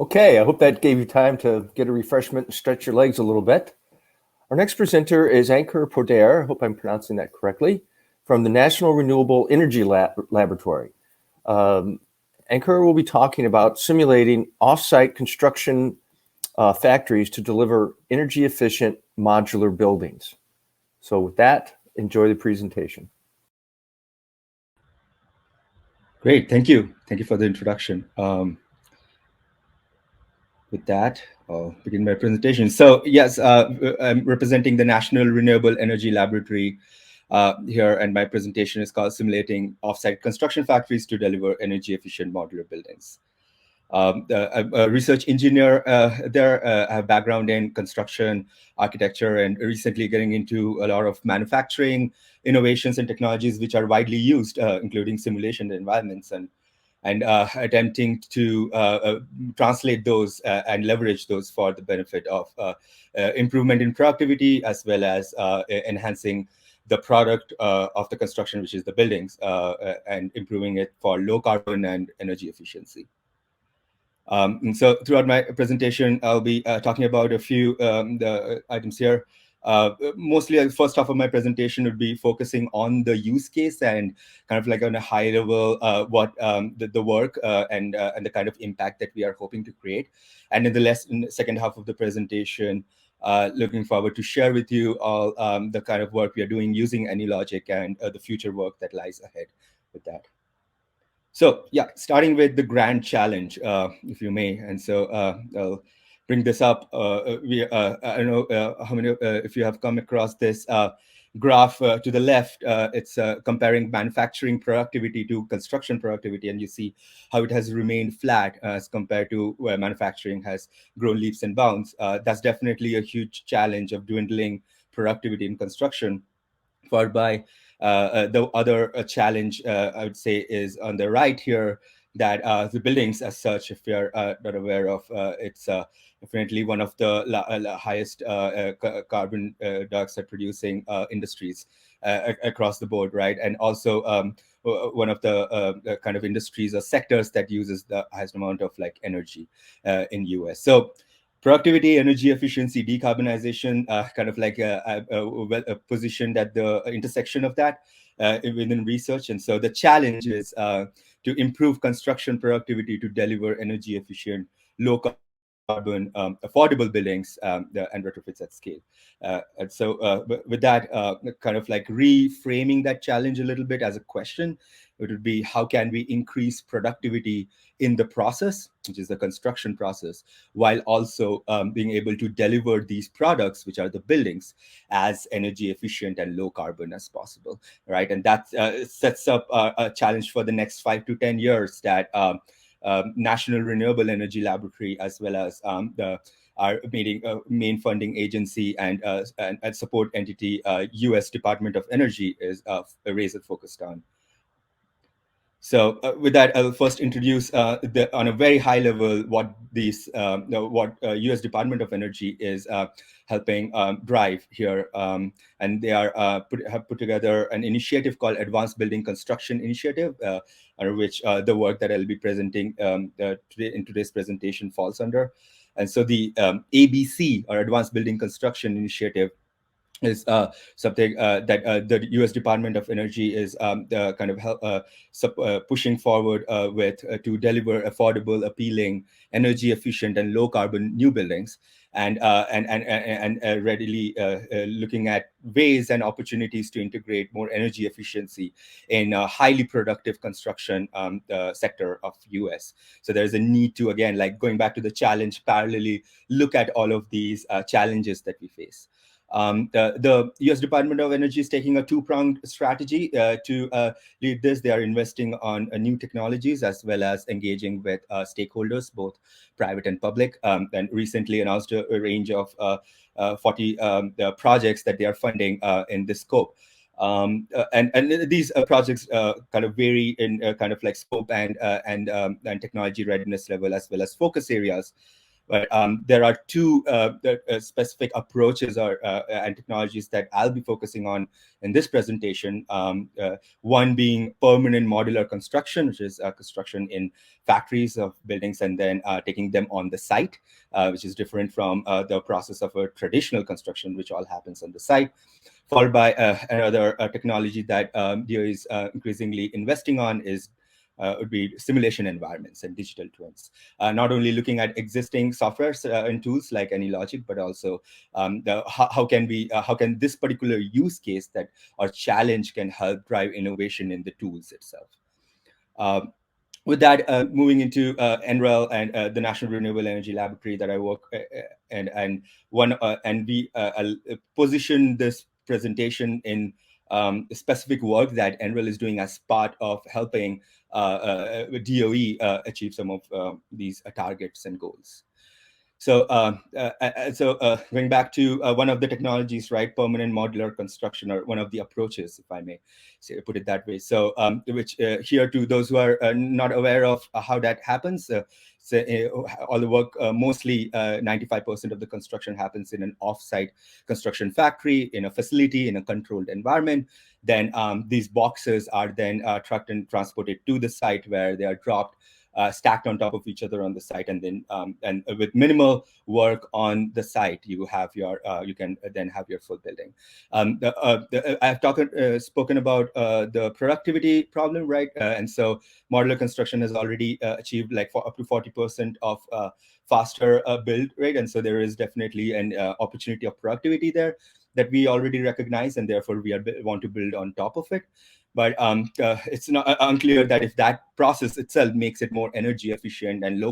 Okay, I hope that gave you time to get a refreshment and stretch your legs a little bit. Our next presenter is Ankur Poddar, I hope I'm pronouncing that correctly, from the National Renewable Energy Laboratory. Um, Ankur will be talking about simulating off-site construction factories to deliver energy-efficient modular buildings. So with that, enjoy the presentation. Great, thank you. Thank you for the introduction. With that, I'll begin my presentation. So yes, I'm representing the National Renewable Energy Laboratory here, and my presentation is called Simulating Offsite Construction Factories to Deliver Energy Efficient Modular Buildings. I'm a research engineer there. I have background in construction, architecture, and recently getting into a lot of manufacturing innovations and technologies which are widely used, including simulation environments and attempting to translate those and leverage those for the benefit of improvement in productivity as well as enhancing the product of the construction, which is the buildings, and improving it for low carbon and energy efficiency. And so throughout my presentation, I'll be talking about a few the items here. Mostly, the first half of my presentation would be focusing on the use case and kind of like on a high level, what the work and the kind of impact that we are hoping to create. And in the second half of the presentation, looking forward to share with you all the kind of work we are doing using AnyLogic and the future work that lies ahead with that. So yeah, starting with the grand challenge, if you may. And so I'll bring this up. I don't know how many, if you have come across this graph to the left, it's comparing manufacturing productivity to construction productivity. And you see how it has remained flat as compared to where manufacturing has grown leaps and bounds. That's definitely a huge challenge of dwindling productivity in construction, followed by the other challenge, I would say, is on the right here, that the buildings as such, if you're not aware of, it's definitely one of the highest carbon dioxide producing industries across the board, right? And also one of the kind of industries or sectors that uses the highest amount of like energy in US. So productivity, energy efficiency, decarbonization, kind of like a position at the intersection of that within research. And so the challenge is to improve construction productivity to deliver energy efficient, low carbon, affordable buildings and retrofits at scale. And so with that, kind of like reframing that challenge a little bit as a question, it would be how can we increase productivity in the process, which is the construction process, while also being able to deliver these products, which are the buildings, as energy efficient and low carbon as possible, right? And that sets up a challenge for the next 5 to 10 years that National Renewable Energy Laboratory, as well as our main funding agency and support entity, U.S. Department of Energy, is razor focused on. So with that, I'll first introduce on a very high level what U.S. Department of Energy is helping drive here, and they are have put together an initiative called Advanced Building Construction Initiative, under which the work that I'll be presenting today in today's presentation falls under. And so the ABC, or Advanced Building Construction Initiative, is something that the U.S. Department of Energy is kind of pushing forward with to deliver affordable, appealing, energy efficient, and low carbon new buildings, and readily looking at ways and opportunities to integrate more energy efficiency in a highly productive construction sector of U.S. So there's a need to, again, like going back to the challenge, parallelly look at all of these challenges that we face. The U.S. Department of Energy is taking a two-pronged strategy to lead this. They are investing on new technologies as well as engaging with stakeholders, both private and public, and recently announced a range of 40 projects that they are funding in this scope. And these projects kind of vary in kind of like scope and technology readiness level, as well as focus areas. But there are two specific approaches and technologies that I'll be focusing on in this presentation. One being permanent modular construction, which is construction in factories of buildings and then taking them on the site, which is different from the process of a traditional construction, which all happens on the site. Followed by another technology that DOE is increasingly investing on would be simulation environments and digital twins. Not only looking at existing softwares and tools like AnyLogic, but also how can this particular use case that or challenge can help drive innovation in the tools itself. With that, moving into NREL and the National Renewable Energy Laboratory that I work and we position this presentation in specific work that NREL is doing as part of helping DOE achieve some of these targets and goals. So, going back to one of the technologies, right, permanent modular construction, or one of the approaches, if I may put it that way. So, which here to those who are not aware of how that happens, all the work, mostly 95% of the construction happens in an off-site construction factory, in a facility, in a controlled environment. Then these boxes are then trucked and transported to the site where they are dropped, stacked on top of each other on the site, and then and with minimal work on the site, you have your you can then have your full building. I've spoken about the productivity problem, right? And so modular construction has already achieved like up to 40% of faster build rate, and so there is definitely an opportunity of productivity there that we already recognize, and therefore we want to build on top of it. But it's not unclear that if that process itself makes it more energy efficient and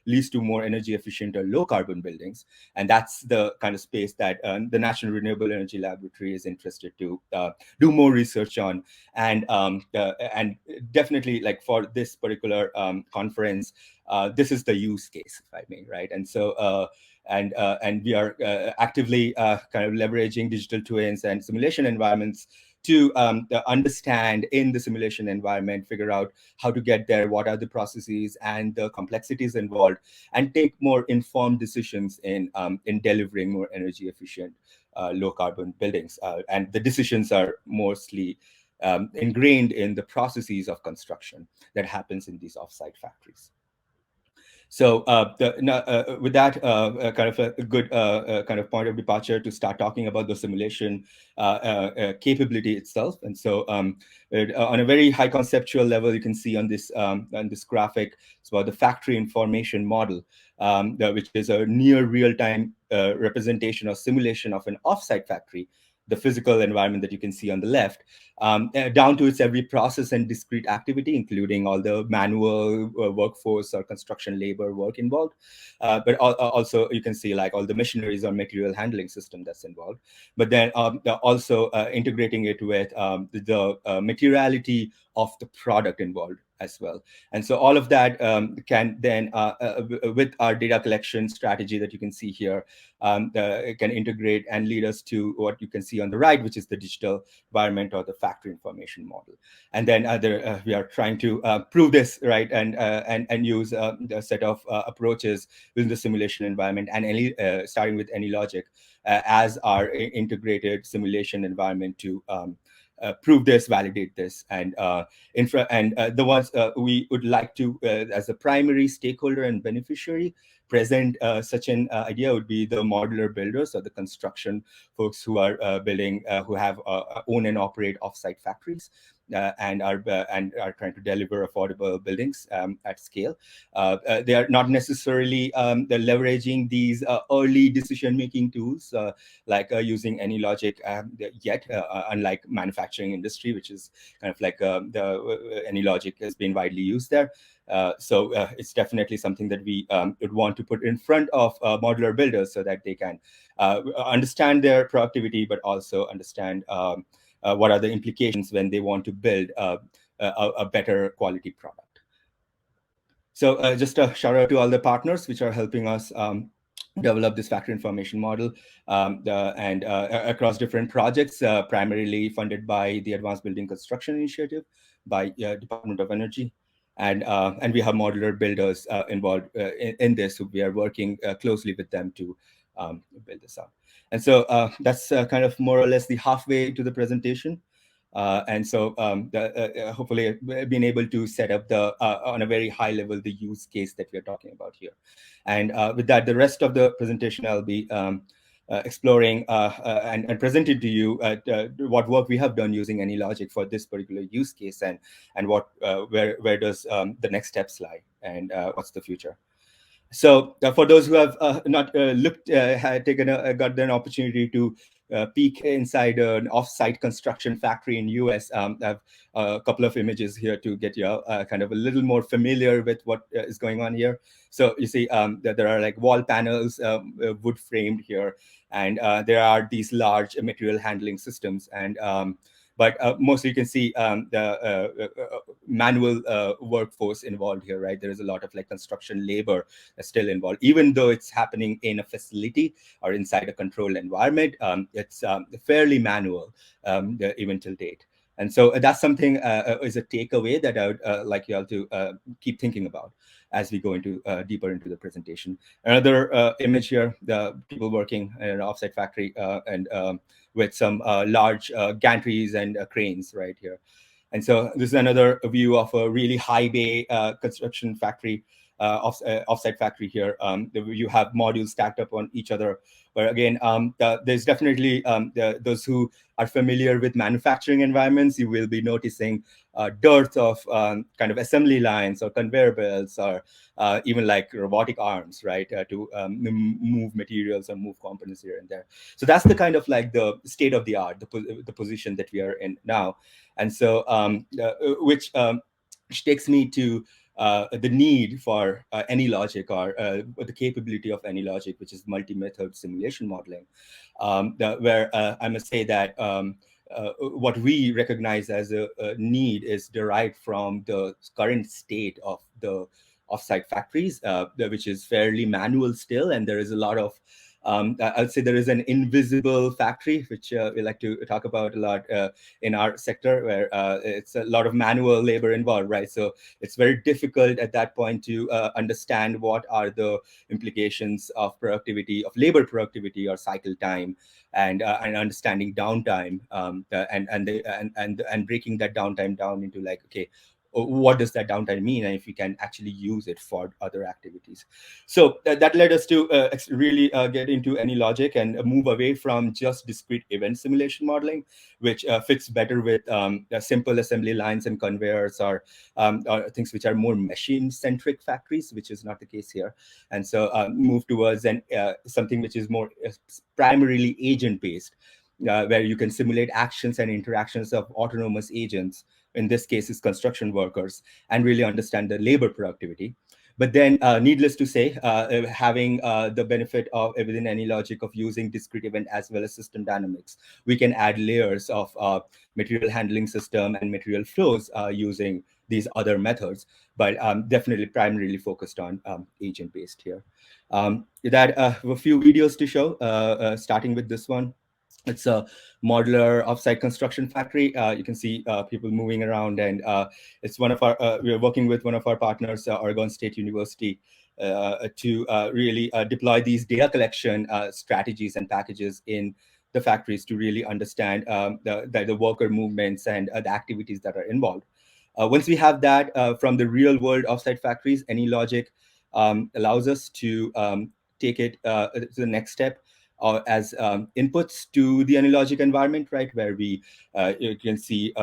leads to more energy efficient or low carbon buildings. And that's the kind of space that the National Renewable Energy Laboratory is interested to do more research on. And definitely, like for this particular conference, this is the use case, if I may, right? And so and we are actively kind of leveraging digital twins and simulation environments to understand in the simulation environment, figure out how to get there, what are the processes and the complexities involved, and take more informed decisions in delivering more energy efficient, low carbon buildings. And the decisions are mostly ingrained in the processes of construction that happens in these offsite factories. So with that kind of a good kind of point of departure to start talking about the simulation capability itself. And so on a very high conceptual level, you can see on this graphic, it's about the factory information model, which is a near real-time representation or simulation of an offsite factory, the physical environment that you can see on the left, down to its every process and discrete activity, including all the manual workforce or construction labor work involved. But also you can see like all the machineries or material handling system that's involved. But then also integrating it with the materiality of the product involved as well. And so all of that can then, with our data collection strategy that you can see here, can integrate and lead us to what you can see on the right, which is the digital environment or the factory information model. And then we are trying to prove this, right, and use a set of approaches within the simulation environment, and starting with AnyLogic as our integrated simulation environment to prove this, validate this, and the ones we would like to, as a primary stakeholder and beneficiary, present such an idea would be the modular builders or the construction folks who are building, who have own and operate offsite factories. And are trying to deliver affordable buildings at scale. They are not necessarily they're leveraging these early decision-making tools like using AnyLogic yet, unlike manufacturing industry, which is kind of like the AnyLogic has been widely used there. So it's definitely something that we would want to put in front of modular builders so that they can understand their productivity, but also understand what are the implications when they want to build a better quality product. So just a shout out to all the partners which are helping us develop this factory information model and across different projects, primarily funded by the Advanced Building Construction Initiative by Department of Energy. And we have modular builders involved in this. So we are working closely with them to build this up. And so that's kind of more or less the halfway to the presentation. And so hopefully I've been able to set up on a very high level, the use case that we're talking about here. And with that, the rest of the presentation, I'll be exploring and presenting to you what work we have done using AnyLogic for this particular use case, and what where does the next steps lie, and what's the future. So for those who have not got an opportunity to peek inside an off-site construction factory in US, I have a couple of images here to get you kind of a little more familiar with what is going on here. So you see that there are like wall panels, wood framed here, and there are these large material handling systems. And but mostly you can see the manual workforce involved here, right? There is a lot of like construction labor that's still involved, even though it's happening in a facility or inside a controlled environment. It's fairly manual even till date. And so that's something is a takeaway that I would like you all to keep thinking about as we go into deeper into the presentation. Another image here, the people working in an offsite factory and with some large gantries and cranes right here. And so this is another view of a really high bay construction factory, offsite factory here. You have modules stacked up on each other. But again, there's definitely those who are familiar with manufacturing environments, you will be noticing dearth of kind of assembly lines or conveyor belts, or even like robotic arms, right, to move materials or move components here and there. So that's the kind of like the state of the art, the position that we are in now. And so which takes me to the need for AnyLogic, or the capability of AnyLogic, which is multi-method simulation modeling, where I must say that what we recognize as a need is derived from the current state of the offsite factories, which is fairly manual still, and there is a lot of I'd say there is an invisible factory, which we like to talk about a lot in our sector, where it's a lot of manual labor involved, right? So it's very difficult at that point to understand what are the implications of productivity, of labor productivity or cycle time, and understanding downtime, and breaking that downtime down into like, okay, what does that downtime mean, and if you can actually use it for other activities. So that led us to really get into AnyLogic and move away from just discrete event simulation modeling, which fits better with simple assembly lines and conveyors, or things which are more machine-centric factories, which is not the case here. And so move towards something which is more primarily agent-based, where you can simulate actions and interactions of autonomous agents, in this case is construction workers, and really understand the labor productivity. But then, needless to say, having the benefit of within AnyLogic of using discrete event as well as system dynamics, we can add layers of material handling system and material flows using these other methods, but definitely primarily focused on agent-based here. A few videos to show, starting with this one. It's a modular offsite construction factory. You can see people moving around, and it's one of our, we're working with one of our partners, Oregon State University, to really deploy these data collection strategies and packages in the factories to really understand the worker movements and the activities that are involved. Once we have that from the real world offsite factories, AnyLogic allows us to take it to the next step, as inputs to the AnyLogic environment, right? Where we, you can see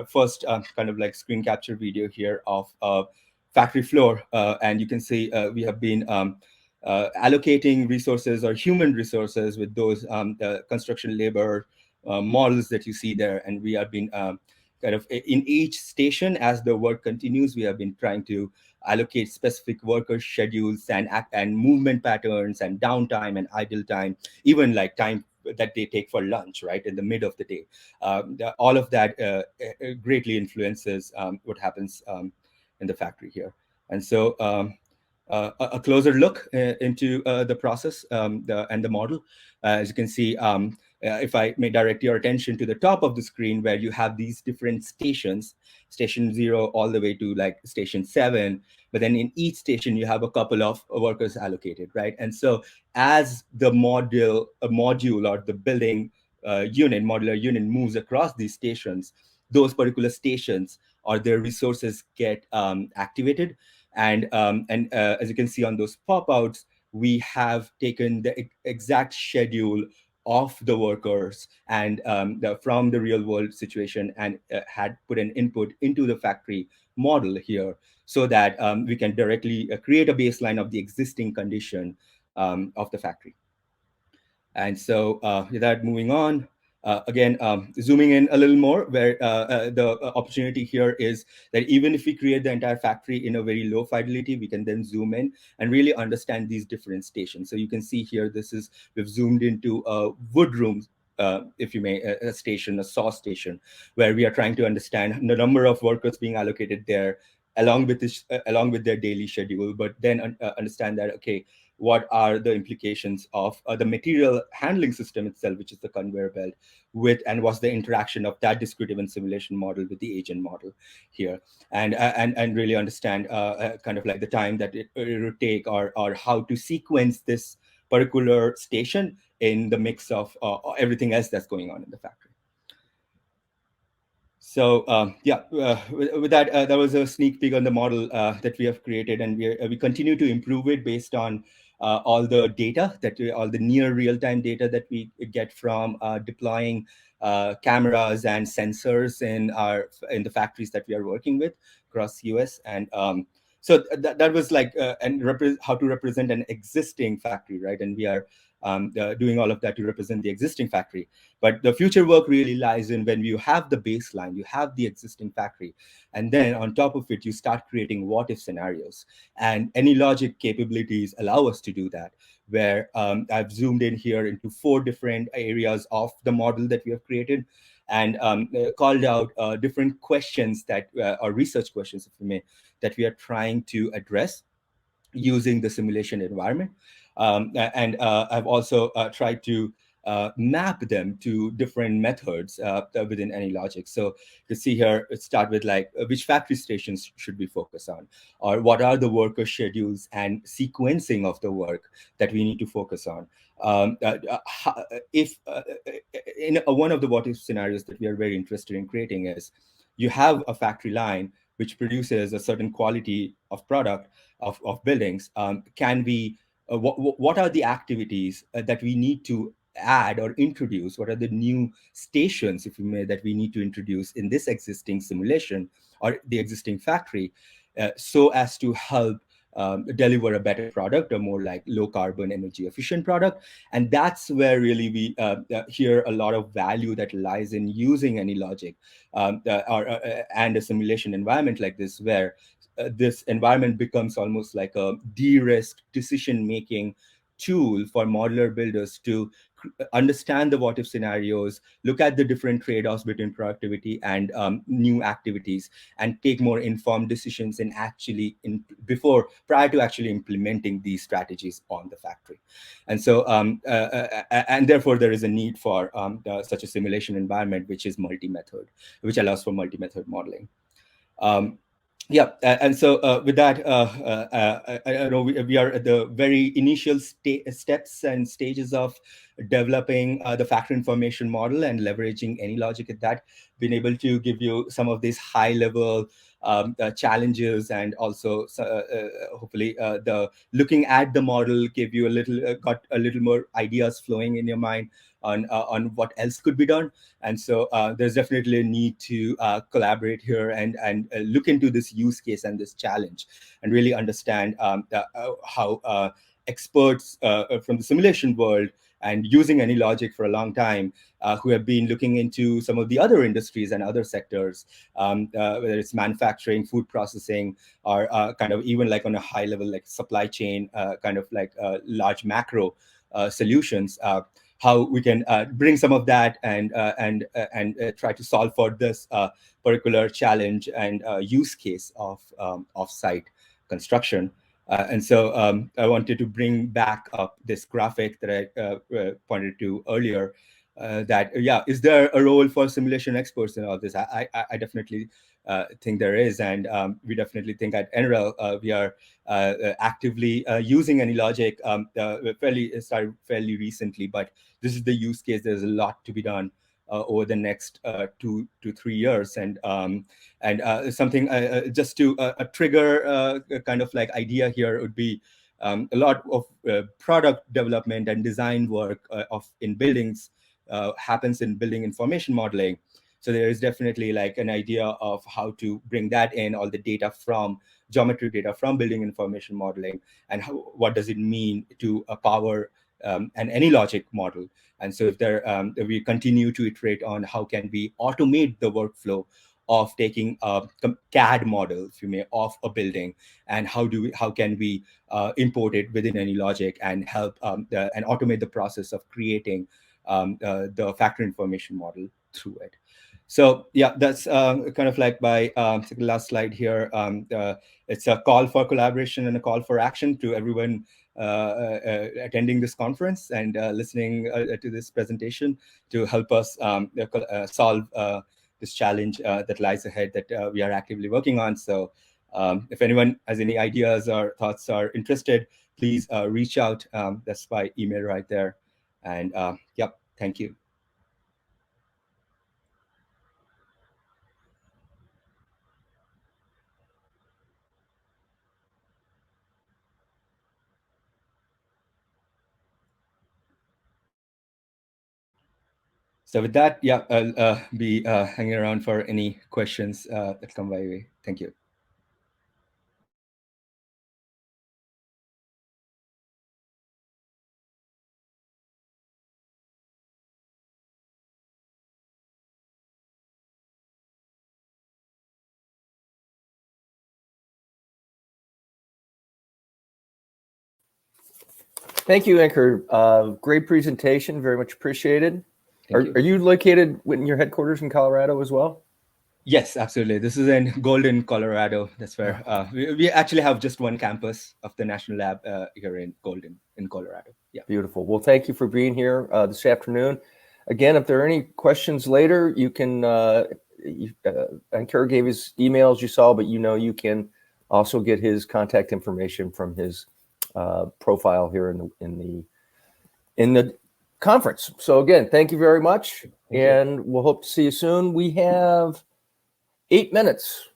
first kind of like screen capture video here of factory floor. And you can see we have been allocating resources or human resources with those construction labor models that you see there. And we have been kind of in each station, as the work continues, we have been trying to allocate specific worker schedules and movement patterns and downtime and idle time, even like time that they take for lunch, right, in the mid of the day. All of that greatly influences what happens in the factory here. And so a closer look into the process and the model. As you can see, if I may direct your attention to the top of the screen, where you have these different stations, station 0 all the way to like station 7, but then in each station you have a couple of workers allocated, right? And so as the module or the building modular unit moves across these stations, those particular stations or their resources get activated. And as you can see on those pop-outs, we have taken the exact schedule of the workers and from the real world situation, and had put an input into the factory model here, so that we can directly create a baseline of the existing condition of the factory. And so with that, moving on, again, zooming in a little more, where the opportunity here is that even if we create the entire factory in a very low fidelity, we can then zoom in and really understand these different stations. So you can see here, we've zoomed into a wood room, if you may, a station, a saw station, where we are trying to understand the number of workers being allocated there, along with their daily schedule, but then understand that, okay, what are the implications of the material handling system itself, which is the conveyor belt, and what's the interaction of that discrete event simulation model with the agent model here, and really understand kind of like the time that it would take, or how to sequence this particular station in the mix of everything else that's going on in the factory. So with that, that was a sneak peek on the model that we have created, and we continue to improve it based on all the data all the near real-time data that we get from deploying cameras and sensors in the factories that we are working with across US. And so that was like how to represent an existing factory, right? And we are doing all of that to represent the existing factory. But the future work really lies in when you have the baseline, you have the existing factory, and then on top of it, you start creating what-if scenarios. And AnyLogic capabilities allow us to do that, where I've zoomed in here into 4 different areas of the model that we have created, and called out different questions that or research questions, if you may, that we are trying to address using the simulation environment. And I've also tried to map them to different methods within AnyLogic. So you see here, it start with like which factory stations should we focus on, or what are the worker schedules and sequencing of the work that we need to focus on. If in one of the what-if scenarios that we are very interested in creating is, you have a factory line which produces a certain quality of product of buildings. Can we what are the activities that we need to add or introduce? What are the new stations, if you may, that we need to introduce in this existing simulation or the existing factory, so as to help deliver a better product, a more like low carbon energy efficient product? And that's where really we hear a lot of value that lies in using AnyLogic and a simulation environment like this, where this environment becomes almost like a de-risk decision-making tool for modular builders to understand the what-if scenarios, look at the different trade-offs between productivity and new activities, and take more informed decisions in prior to actually implementing these strategies on the factory. And so, and therefore, there is a need for such a simulation environment, which is multi-method, which allows for multi-method modeling. Yeah, and so with that, I know we are at the very initial steps and stages of developing the factory information model and leveraging AnyLogic at that, being able to give you some of these high-level challenges, and also hopefully the looking at the model gave you got a little more ideas flowing in your mind on what else could be done. And so there's definitely a need to collaborate here and look into this use case and this challenge, and really understand how experts from the simulation world and using AnyLogic for a long time, who have been looking into some of the other industries and other sectors, whether it's manufacturing, food processing, or kind of even like on a high level, like supply chain, kind of like large macro solutions, how we can bring some of that and try to solve for this particular challenge and use case of off-site construction. And so I wanted to bring back up this graphic that I pointed to earlier, is there a role for simulation experts in all this? I definitely think there is, and we definitely think at NREL we are actively using AnyLogic. Started fairly recently, but this is the use case. There's a lot to be done over the next 2 to 3 years, and something just to trigger a kind of like idea here would be a lot of product development and design work in buildings happens in building information modeling. So there is definitely like an idea of how to bring that in, all the data from geometry data from building information modeling, and what does it mean to power an AnyLogic model. And so if we continue to iterate on how can we automate the workflow of taking a CAD model, if you may, of a building, and how can we import it within AnyLogic and help and automate the process of creating the factory information model through it. So yeah, that's kind of like my last slide here. It's a call for collaboration and a call for action to everyone attending this conference and listening to this presentation to help us solve this challenge that lies ahead that we are actively working on. So if anyone has any ideas or thoughts or interested, please reach out. That's my email right there. And yep, thank you. So with that, yeah, I'll be hanging around for any questions that come my way. Thank you. Thank you, Ankur. Great presentation. Very much appreciated. Are you located in your headquarters in Colorado as well? Yes, absolutely. This is in Golden, Colorado. That's where we actually have just one campus of the National Lab here in Golden, in Colorado. Yeah. Beautiful. Well, thank you for being here this afternoon. Again, if there are any questions later, you can, Ankur gave his emails you saw, but you can also get his contact information from his profile here in the conference. So again, thank you very much. And we'll hope to see you soon. We have 8 minutes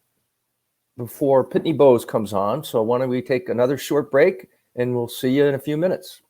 before Pitney Bowes comes on. So why don't we take another short break and we'll see you in a few minutes.